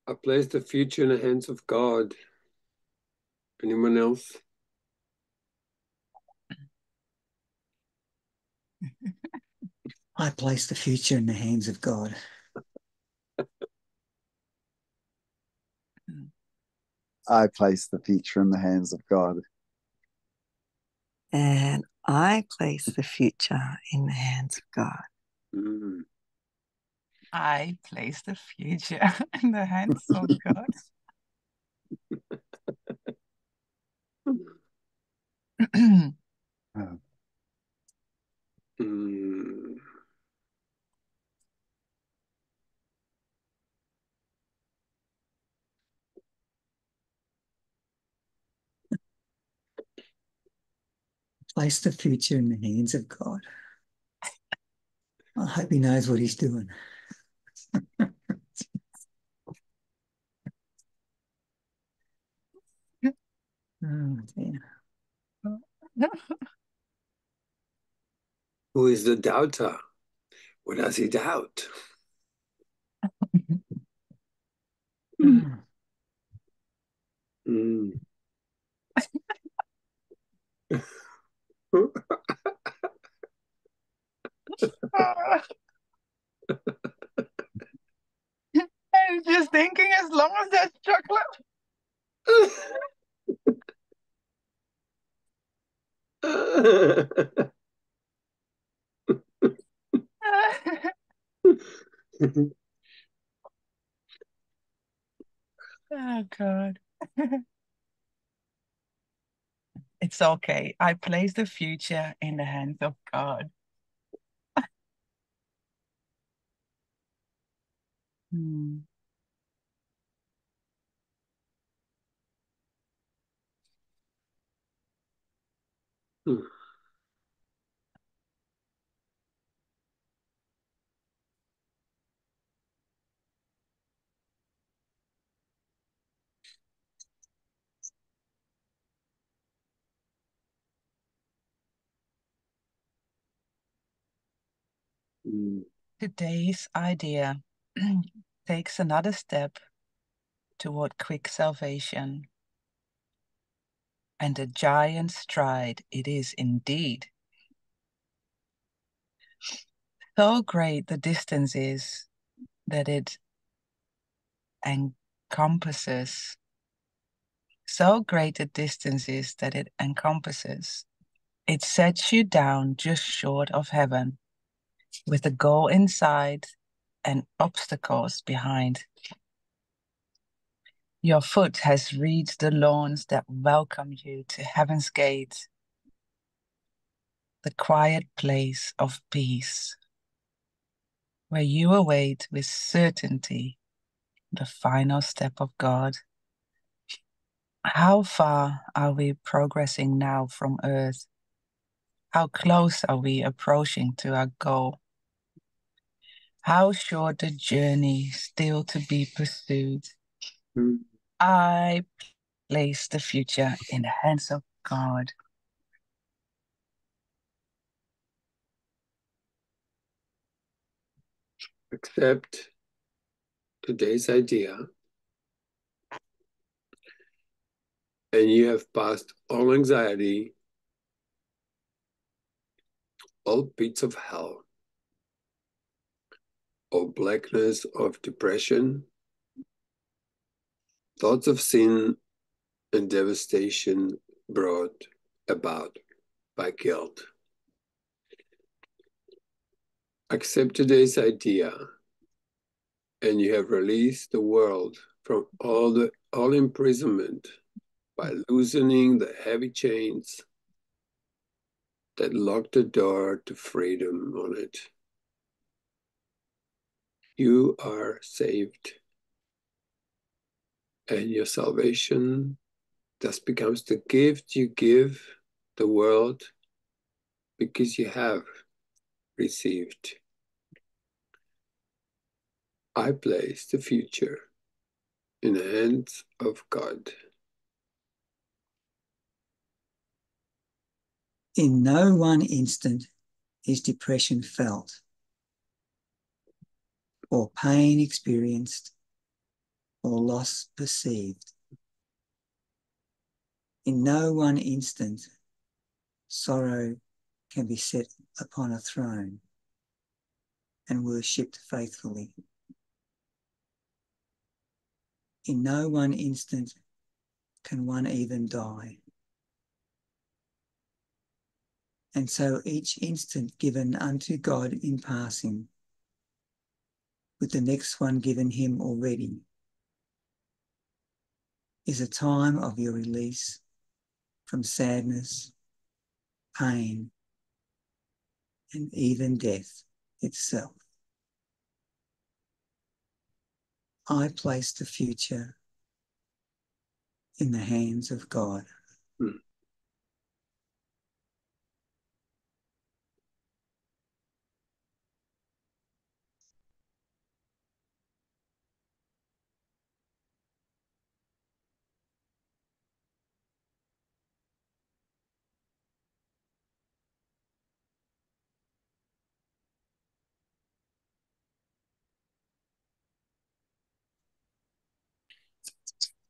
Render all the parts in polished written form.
I place the future in the hands of God. Anyone else? I place the future in the hands of God. I place the future in the hands of God. And I place the future in the hands of God. Mm. I place the future in the hands of God. Mm. Place the future in the hands of God. I hope he knows what he's doing. Oh, dear. Who is the doubter? What does he doubt? Mm. Mm. I'm just thinking, as long as there's chocolate. Oh, God. It's okay. I place the future in the hands of God. Hmm. Mm. Today's idea takes another step toward quick salvation. And a giant stride it is indeed. So great the distance is that it encompasses. So great the distance is that it encompasses. It sets you down just short of heaven, with a goal inside and obstacles behind. Your foot has reached the lawns that welcome you to heaven's gate, the quiet place of peace, where you await with certainty the final step of God. How far are we progressing now from Earth? How close are we approaching to our goal? How short the journey still to be pursued? Mm. I place the future in the hands of God. Accept today's idea, and you have passed all anxiety, all pits of hell, all blackness of depression, thoughts of sin and devastation brought about by guilt. Accept today's idea, and you have released the world from all imprisonment by loosening the heavy chains that lock the door to freedom on it. You are saved, and your salvation thus becomes the gift you give the world because you have received. I place the future in the hands of God. In no one instant is depression felt or pain experienced or loss perceived. In no one instant, sorrow can be set upon a throne and worshipped faithfully. In no one instant can one even die. And so each instant given unto God in passing, with the next one given him already, is a time of your release from sadness, pain, and even death itself. I place the future in the hands of God.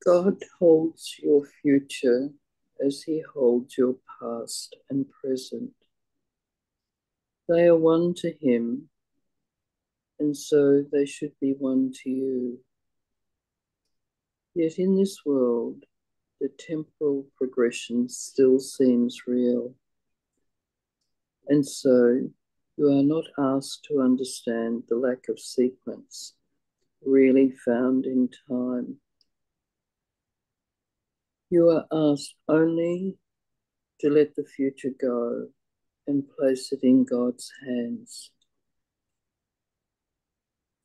God holds your future as he holds your past and present. They are one to him, and so they should be one to you. Yet in this world, the temporal progression still seems real. And so you are not asked to understand the lack of sequence really found in time. You are asked only to let the future go and place it in God's hands.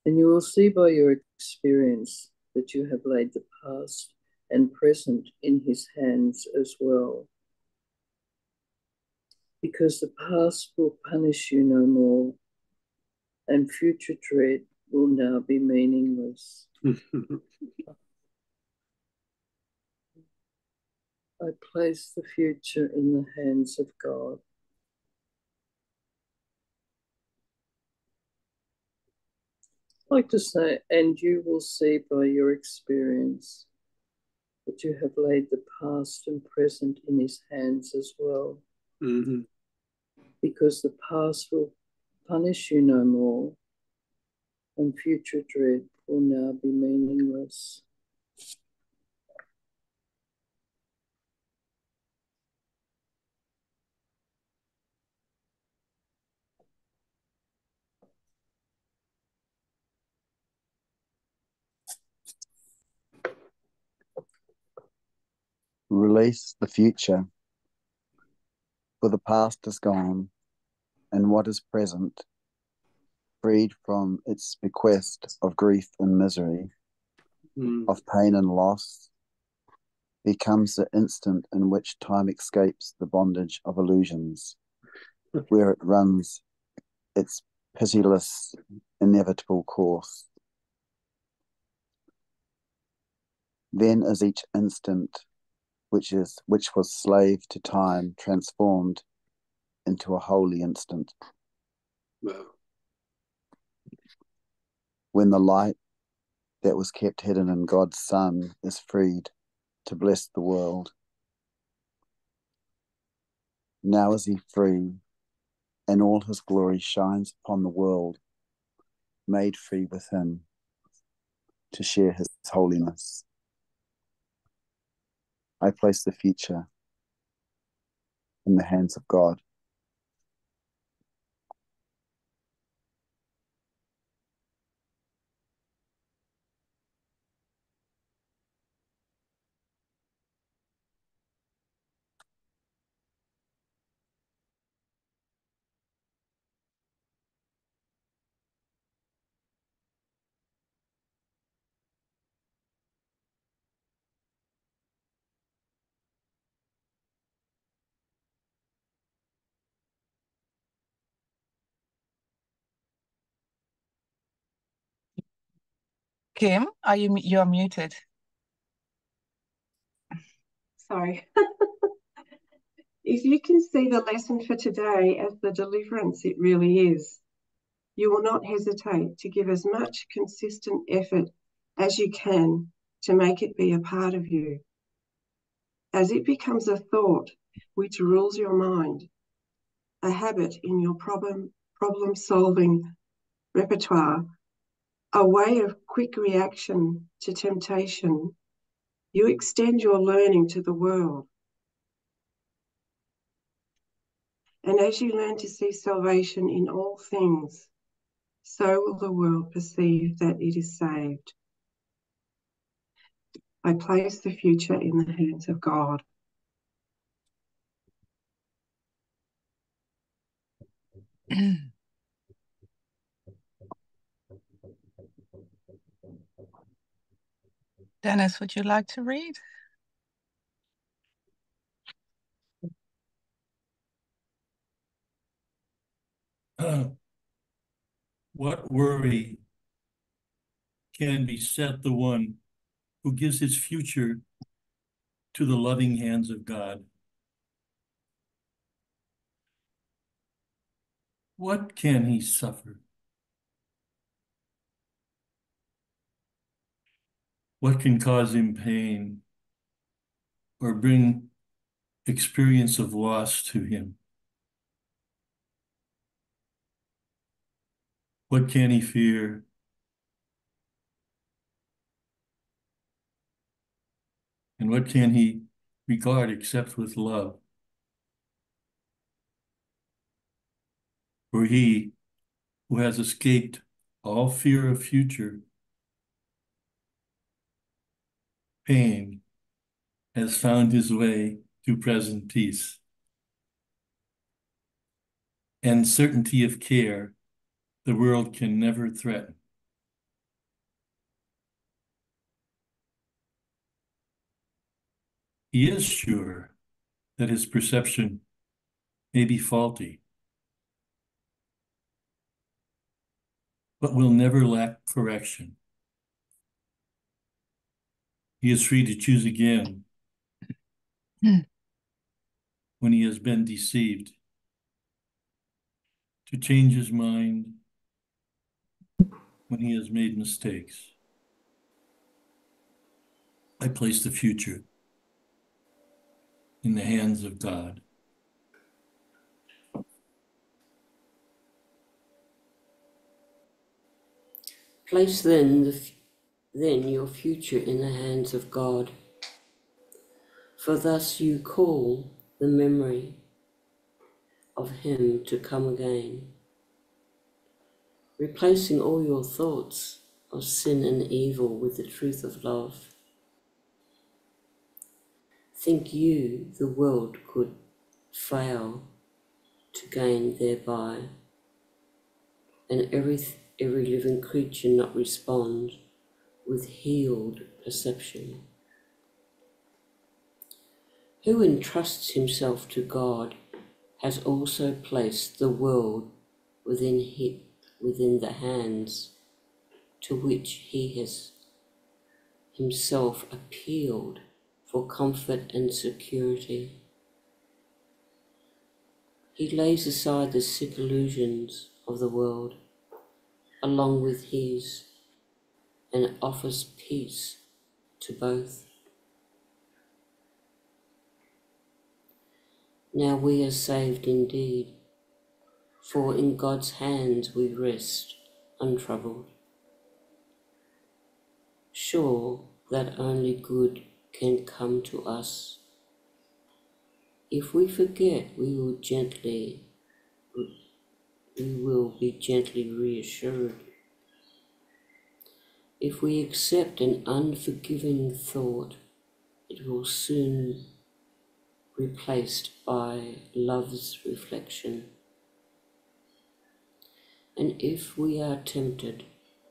And you will see by your experience that you have laid the past and present in his hands as well. Because the past will punish you no more, and future dread will now be meaningless. I place the future in the hands of God. I'd like to say, and you will see by your experience that you have laid the past and present in his hands as well. Mm-hmm. Because the past will punish you no more, and future dread will now be meaningless. Release the future, for the past is gone, and what is present, freed from its bequest of grief and misery, of pain and loss, becomes the instant in which time escapes the bondage of illusions, where it runs its pitiless, inevitable course. Then is each instant which was slave to time transformed into a holy instant. Wow. When the light that was kept hidden in God's Son is freed to bless the world. Now is he free, and all his glory shines upon the world, made free with him to share his holiness. I place the future in the hands of God. Kim, you're muted. Sorry. If you can see the lesson for today as the deliverance it really is, you will not hesitate to give as much consistent effort as you can to make it be a part of you. As it becomes a thought which rules your mind, a habit in your problem-solving repertoire, a way of quick reaction to temptation, you extend your learning to the world. And as you learn to see salvation in all things, so will the world perceive that it is saved. I place the future in the hands of God. Dennis, would you like to read? What worry can beset the one who gives his future to the loving hands of God? What can he suffer? What can cause him pain or bring experience of loss to him? What can he fear? And what can he regard except with love? For he who has escaped all fear of future pain has found his way to present peace and certainty of care the world can never threaten. He is sure that his perception may be faulty, but will never lack correction. He is free to choose again when he has been deceived, to change his mind when he has made mistakes. I place the future in the hands of God. Place then your future in the hands of God, for thus you call the memory of him to come again, replacing all your thoughts of sin and evil with the truth of love. Think you the world could fail to gain thereby, and every living creature not respond with healed perception? Who entrusts himself to God has also placed the world within the hands to which he has himself appealed for comfort and security. He lays aside the sick illusions of the world along with his and offers peace to both. Now we are saved indeed, for in God's hands we rest untroubled, sure that only good can come to us. If we forget, we will be gently reassured. If we accept an unforgiving thought, it will soon replaced by love's reflection. And if we are tempted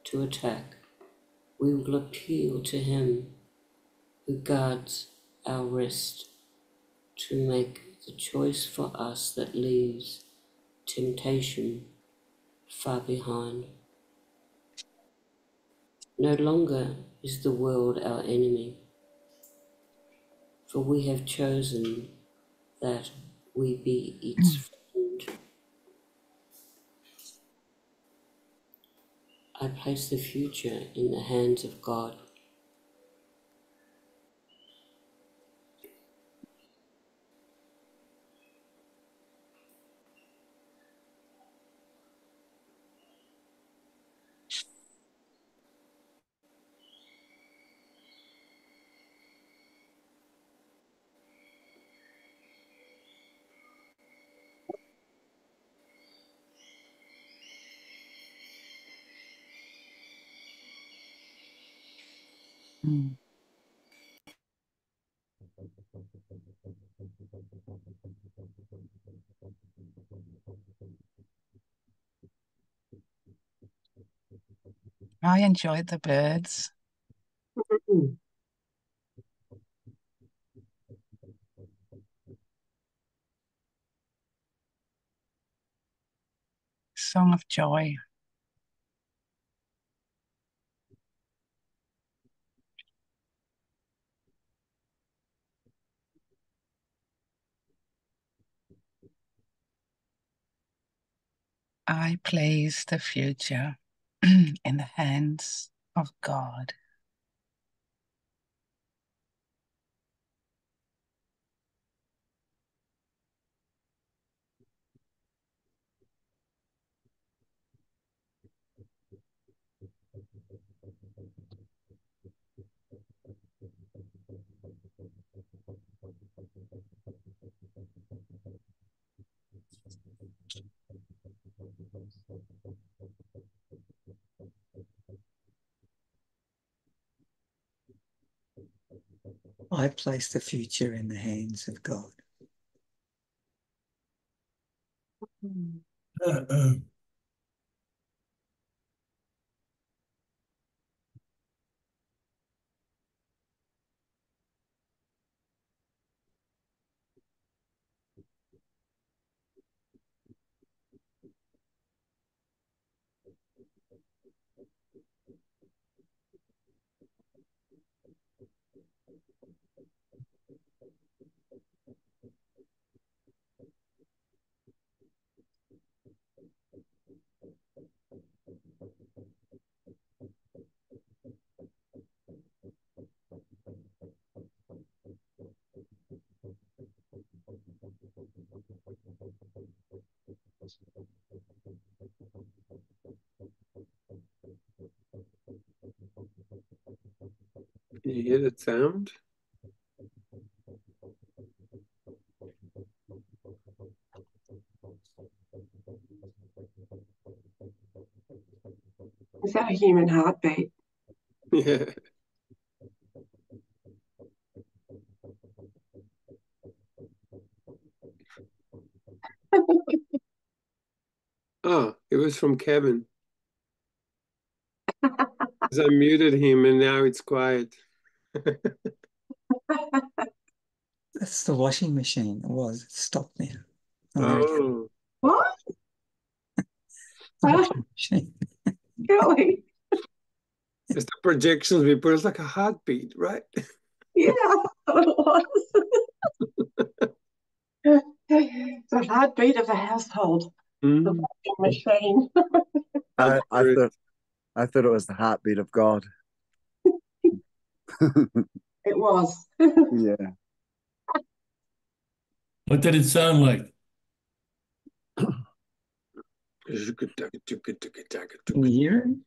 to attack, we will appeal to him who guards our rest to make the choice for us that leaves temptation far behind. No longer is the world our enemy, for we have chosen that we be its friend. I place the future in the hands of God. Mm. I enjoyed the birds. Song of joy. I place the future in the hands of God. I place the future in the hands of God. Can you hear that sound? Is that a human heartbeat? Yeah. Oh, it was from Kevin. Because I muted him and now it's quiet. That's the washing machine. It was. It stopped now. Oh, What? The washing machine. Really? it's the projections we put. It's like a heartbeat, right? Yeah, I thought it was. It's the heartbeat of the household. The Mm. washing machine. I Accurate. thought it was the heartbeat of God. It was. Yeah. What did it sound like? Can you hear it?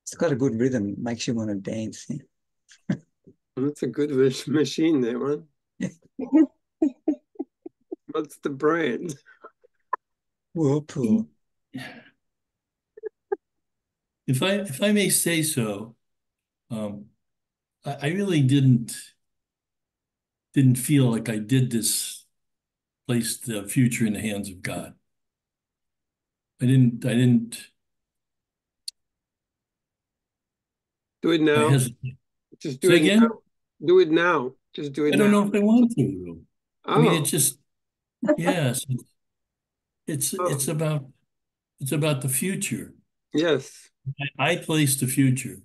It's got a good rhythm. It makes you want to dance. Yeah. That's a good machine, that one. What's the brand? Whirlpool. If I may say so, I really didn't feel like I did this, place the future in the hands of God. I didn't Do it I now. hesitate. Just do Say it now. again? Do it now. Just do it I don't now. know if I want to. I mean, Oh, it's just, yes, it's oh, about the future. yes. I place the future.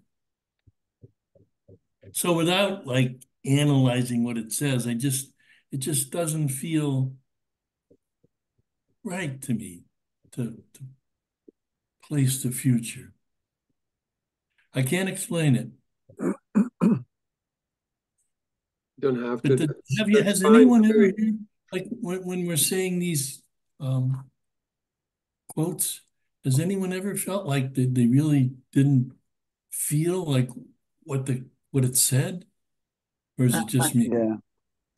So without like analyzing what it says, it just doesn't feel right to me to place the future. I can't explain it. Don't have to. But That's has fine anyone ever too. heard, like when we're saying these quotes, has anyone ever felt like they really didn't feel like what it said? Or is Uh, it just me? Yeah.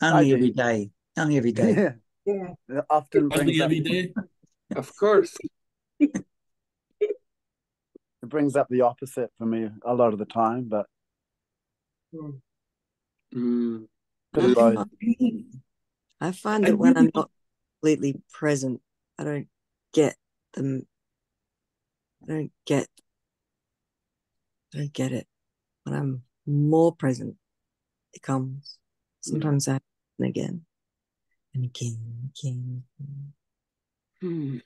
I Only every do. day. Only every day. Yeah. Yeah. It often brings Hardly up every day? Of course. it brings up the opposite for me a lot of the time, but Mm. bit of both. I find that when I'm not completely present, I don't get them. I don't get it. When I'm more present, it comes. Sometimes I happen again and again and again. Mm.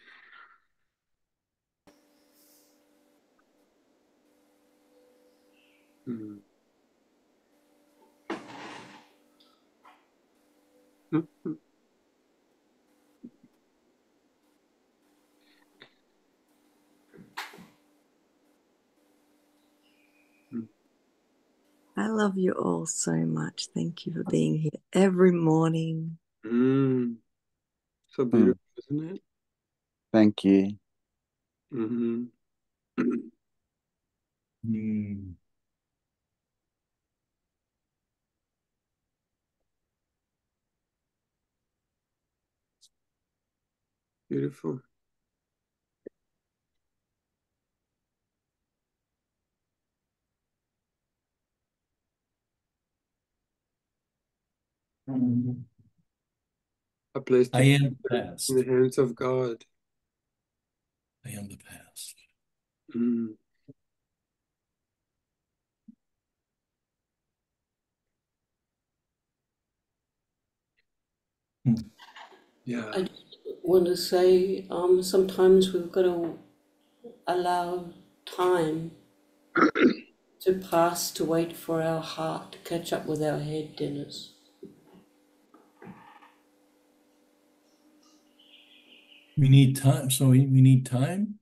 Mm. Mm. I love you all so much. Thank you for being here every morning. So beautiful, isn't it? Thank you. Mm-hmm. Beautiful. A place I am the in past. the hands of God. I am the past. Mm. Yeah. I want to say sometimes we've got to allow time to pass to wait for our heart to catch up with our head, Dennis. We need time. So we need time.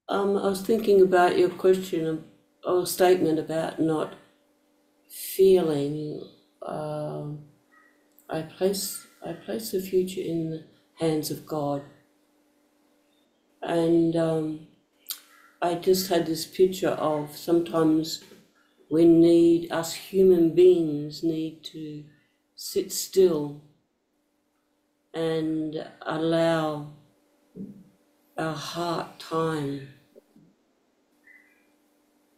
I was thinking about your question or statement about not feeling. I place the future in the hands of God, and I just had this picture of sometimes us human beings need to sit still and allow our heart time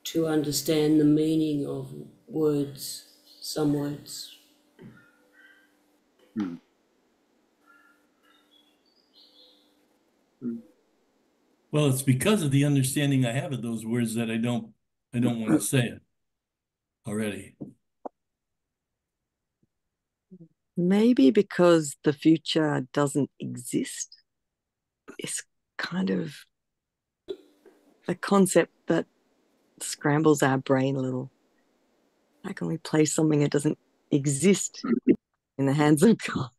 to understand the meaning of words, some words. Mm. Mm. Well, it's because of the understanding I have of those words that I don't want to say it already. Maybe because the future doesn't exist. It's kind of a concept that scrambles our brain a little. How can we place something that doesn't exist in the hands of God?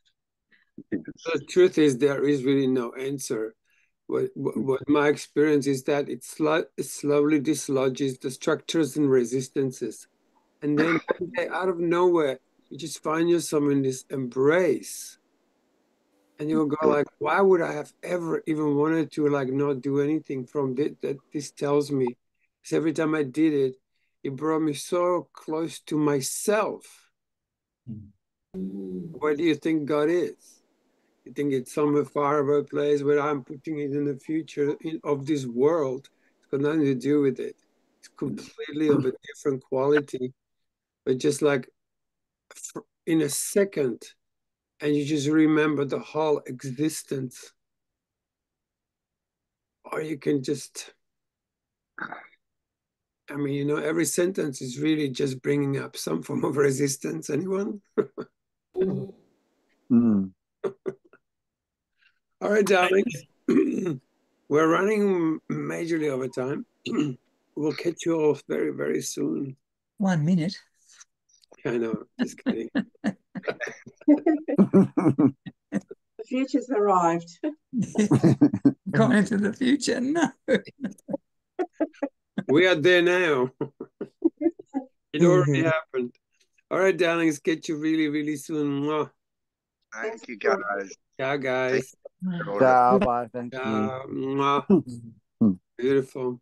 The truth is, there is really no answer. What my experience is that it slowly dislodges the structures and resistances. And then one day, out of nowhere, you just find yourself in this embrace. And you'll go like, why would I have ever even wanted to like not do anything from that this tells me? Because every time I did it, it brought me so close to myself. Where do you think God is? You think it's somewhere far away place where I'm putting it in the future of this world? It's got nothing to do with it. It's completely of a different quality. But just like in a second, and you just remember the whole existence. Or you can just, I mean, you know, every sentence is really just bringing up some form of resistance. Anyone? All right, darlings. We're running majorly over time. We'll catch you all very, very soon. 1 minute. I know, just kidding. The future's arrived. Gone into the future. No. We are there now. It already happened. All right, darlings, catch you really, really soon. Mwah. Thank you, guys. Ciao, guys. Ciao, bye. Thank you. Ciao. Mwah. Beautiful.